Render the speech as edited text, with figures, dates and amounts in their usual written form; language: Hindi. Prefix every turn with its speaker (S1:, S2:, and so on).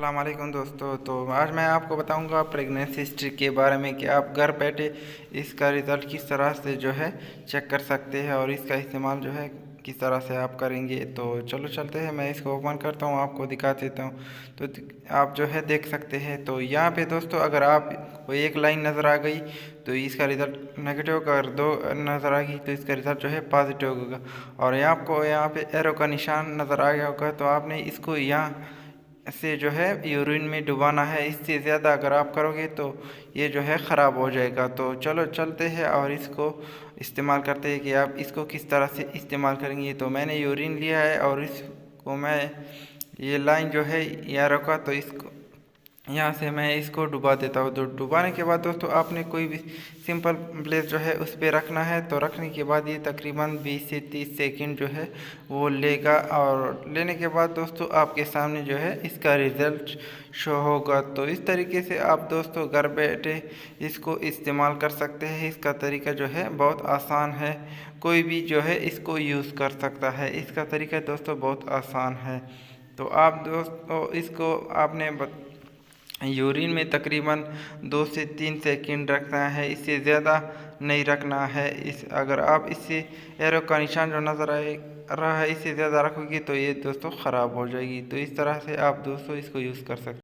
S1: अस्सलाम वालेकुम दोस्तों। तो आज मैं आपको बताऊंगा प्रेगनेंसी हिस्ट्री के बारे में कि आप घर बैठे इसका रिज़ल्ट किस तरह से जो है चेक कर सकते हैं और इसका इस्तेमाल जो है किस तरह से आप करेंगे। तो चलो चलते हैं, मैं इसको ओपन करता हूँ, आपको दिखा देता हूँ। तो आप जो है देख सकते हैं। तो यहाँ पे दोस्तों अगर आप कोई एक लाइन नज़र आ गई तो इसका रिज़ल्ट नेगेटिव होगा, अगर दो नज़र आ गई तो इसका रिज़ल्ट जो है पॉजिटिव होगा। और आपको यहाँ पे एरो का निशान नज़र आ गया होगा, तो आपने इसको यहाँ से जो है यूरिन में डुबाना है। इससे ज़्यादा अगर आप करोगे तो ये जो है ख़राब हो जाएगा। तो चलो चलते हैं और इसको इस्तेमाल करते हैं कि आप इसको किस तरह से इस्तेमाल करेंगे। तो मैंने यूरिन लिया है और इसको मैं ये लाइन जो है यहाँ रखा, तो इसको यहाँ से मैं इसको डुबा देता हूँ। तो डुबाने के बाद दोस्तों आपने कोई भी सिंपल प्लेस जो है उस पर रखना है। तो रखने के बाद ये तकरीबन 20 से 30 सेकंड जो है वो लेगा, और लेने के बाद दोस्तों आपके सामने जो है इसका रिज़ल्ट शो होगा। तो इस तरीके से आप दोस्तों घर बैठे इसको इस्तेमाल कर सकते हैं। इसका तरीका जो है बहुत आसान है, कोई भी जो है इसको यूज़ कर सकता है। इसका तरीका दोस्तों बहुत आसान है। तो आप दोस्तों इसको आपने यूरिन में तकरीबन 2 से 3 सेकंड रखना है, इससे ज़्यादा नहीं रखना है। इस अगर आप इससे एरो का निशान जो नज़र आए रहा है इससे ज़्यादा रखोगे तो ये दोस्तों ख़राब हो जाएगी। तो इस तरह से आप दोस्तों इसको यूज़ कर सकते हैं।